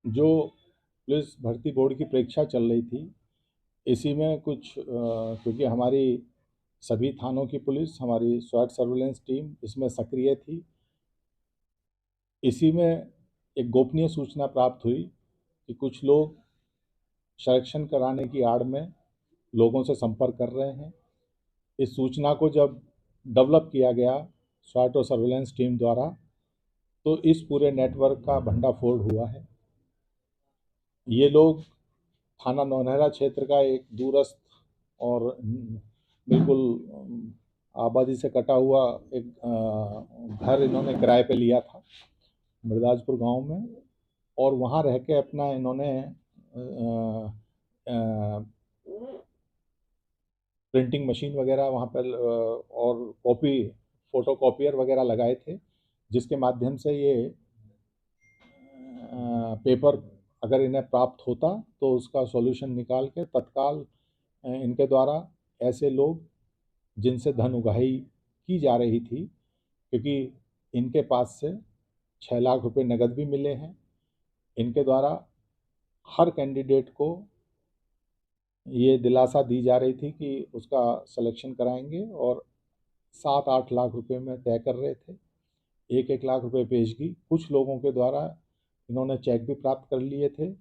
जो पुलिस भर्ती बोर्ड की परीक्षा चल रही थी, इसी में कुछ क्योंकि हमारी सभी थानों की पुलिस, हमारी स्वाट सर्विलेंस टीम इसमें सक्रिय थी। इसी में एक गोपनीय सूचना प्राप्त हुई कि कुछ लोग संरक्षण कराने की आड़ में लोगों से संपर्क कर रहे हैं। इस सूचना को जब डेवलप किया गया स्वाट और सर्विलेंस टीम द्वारा, तो इस पूरे नेटवर्क का भंडाफोड़ हुआ है। ये लोग थाना नौनहरा क्षेत्र का एक दूरस्थ और बिल्कुल आबादी से कटा हुआ एक घर इन्होंने किराए पे लिया था मृदाजपुर गांव में, और वहाँ रह के अपना इन्होंने प्रिंटिंग मशीन वगैरह वहाँ पर और कॉपी फोटो कॉपियर वगैरह लगाए थे, जिसके माध्यम से ये पेपर अगर इन्हें प्राप्त होता तो उसका सॉल्यूशन निकाल के तत्काल इनके द्वारा ऐसे लोग जिनसे धन उगाही की जा रही थी, क्योंकि इनके पास से 6 लाख रुपए नकद भी मिले हैं, इनके द्वारा हर कैंडिडेट को ये दिलासा दी जा रही थी कि उसका सिलेक्शन कराएंगे, और 7-8 लाख रुपए में तय कर रहे थे। 1-1 लाख रुपए पेशगी कुछ लोगों के द्वारा इन्होंने चेक भी प्राप्त कर लिए थे,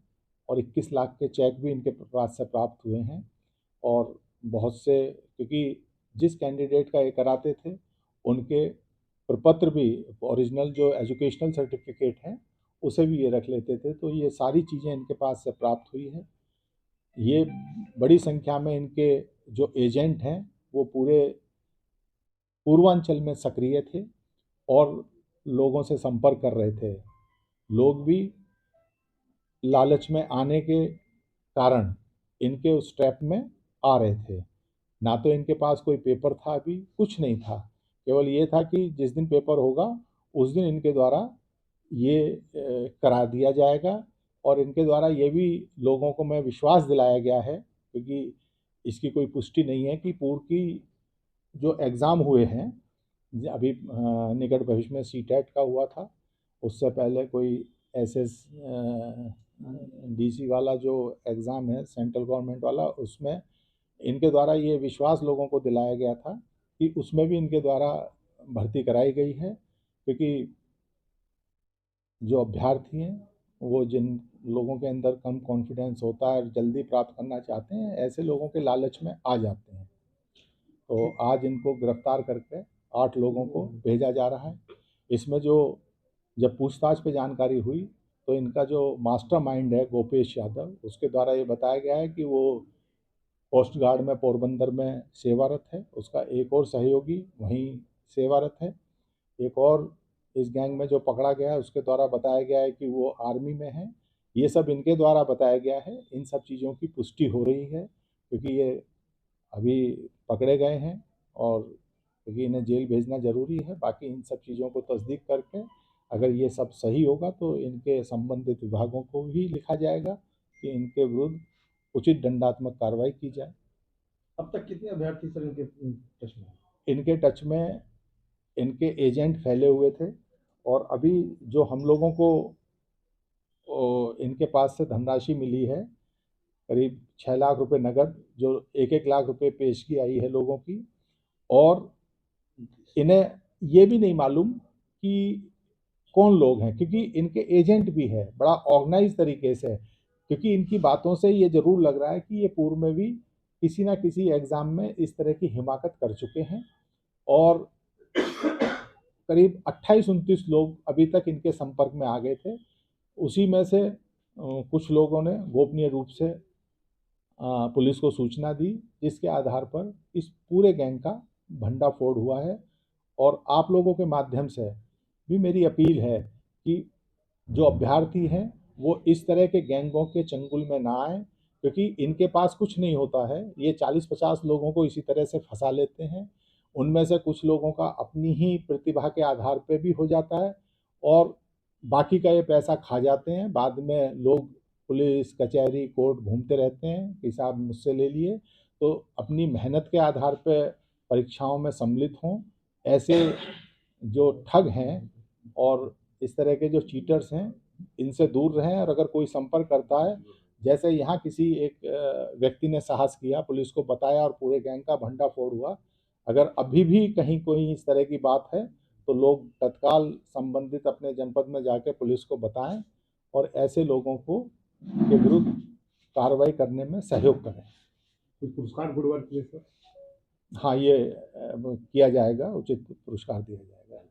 और 21 लाख के चेक भी इनके पास से प्राप्त हुए हैं। और बहुत से, क्योंकि जिस कैंडिडेट का ये कराते थे उनके प्रपत्र भी, ओरिजिनल जो एजुकेशनल सर्टिफिकेट हैं उसे भी ये रख लेते थे, तो ये सारी चीज़ें इनके पास से प्राप्त हुई है। ये बड़ी संख्या में इनके जो एजेंट हैं वो पूरे पूर्वांचल में सक्रिय थे और लोगों से संपर्क कर रहे थे। लोग भी लालच में आने के कारण इनके उस ट्रैप में आ रहे थे। ना तो इनके पास कोई पेपर था, अभी कुछ नहीं था, केवल ये था कि जिस दिन पेपर होगा उस दिन इनके द्वारा ये करा दिया जाएगा। और इनके द्वारा ये भी लोगों को मैं विश्वास दिलाया गया है, क्योंकि इसकी कोई पुष्टि नहीं है कि पूर्व की जो एग्ज़ाम हुए हैं, अभी निकट भविष्य में सीटेट का हुआ था, उससे पहले कोई एसएस डीसी वाला जो एग्ज़ाम है सेंट्रल गवर्नमेंट वाला, उसमें इनके द्वारा ये विश्वास लोगों को दिलाया गया था कि उसमें भी इनके द्वारा भर्ती कराई गई है, क्योंकि जो अभ्यर्थी हैं वो जिन लोगों के अंदर कम कॉन्फिडेंस होता है और जल्दी प्राप्त करना चाहते हैं, ऐसे लोगों के लालच में आ जाते हैं। तो आज इनको गिरफ्तार करके 8 लोगों को भेजा जा रहा है। इसमें जो जब पूछताछ पे जानकारी हुई तो इनका जो मास्टरमाइंड है गोपेश यादव, उसके द्वारा ये बताया गया है कि वो कोस्ट गार्ड में पोरबंदर में सेवारत है, उसका एक और सहयोगी वहीं सेवारत है। एक और इस गैंग में जो पकड़ा गया है उसके द्वारा बताया गया है कि वो आर्मी में है। ये सब इनके द्वारा बताया गया है। इन सब चीज़ों की पुष्टि हो रही है, क्योंकि ये अभी पकड़े गए हैं और क्योंकि इन्हें जेल भेजना ज़रूरी है। बाकी इन सब चीज़ों को तस्दीक करके अगर ये सब सही होगा तो इनके संबंधित विभागों को भी लिखा जाएगा कि इनके विरुद्ध उचित दंडात्मक कार्रवाई की जाए। अब तक कितने अभ्यर्थी सर इनके टच में हैं? इनके टच में इनके एजेंट फैले हुए थे, और अभी जो हम लोगों को इनके पास से धनराशि मिली है करीब 6 लाख रुपए नगद, जो 1-1 लाख रुपए पेशगी आई है लोगों की। और इन्हें ये भी नहीं मालूम कि कौन लोग हैं, क्योंकि इनके एजेंट भी है बड़ा ऑर्गेनाइज तरीके से, क्योंकि इनकी बातों से ये जरूर लग रहा है कि ये पूर्व में भी किसी ना किसी एग्जाम में इस तरह की हिमाकत कर चुके हैं। और करीब 28-29 लोग अभी तक इनके संपर्क में आ गए थे। उसी में से कुछ लोगों ने गोपनीय रूप से पुलिस को सूचना दी, जिसके आधार पर इस पूरे गैंग का भंडाफोड़ हुआ है। और आप लोगों के माध्यम से भी मेरी अपील है कि जो अभ्यर्थी हैं वो इस तरह के गैंगों के चंगुल में ना आए, क्योंकि इनके पास कुछ नहीं होता है। ये 40-50 लोगों को इसी तरह से फंसा लेते हैं। उनमें से कुछ लोगों का अपनी ही प्रतिभा के आधार पे भी हो जाता है, और बाकी का ये पैसा खा जाते हैं। बाद में लोग पुलिस कचहरी कोर्ट घूमते रहते हैं कि साहब मुझसे ले लिए। तो अपनी मेहनत के आधार पे परीक्षाओं में सम्मिलित हों। ऐसे जो ठग हैं और इस तरह के जो चीटर्स हैं, इनसे दूर रहें, और अगर कोई संपर्क करता है, जैसे यहाँ किसी एक व्यक्ति ने साहस किया, पुलिस को बताया और पूरे गैंग का भंडाफोड़ हुआ। अगर अभी भी कहीं कोई इस तरह की बात है तो लोग तत्काल संबंधित अपने जनपद में जाके पुलिस को बताएं और ऐसे लोगों को के विरुद्ध कार्रवाई करने में सहयोग करें। कोई पुरस्कार गुरुवार के लिए सर? हाँ, ये किया जाएगा, उचित पुरस्कार दिया जाएगा।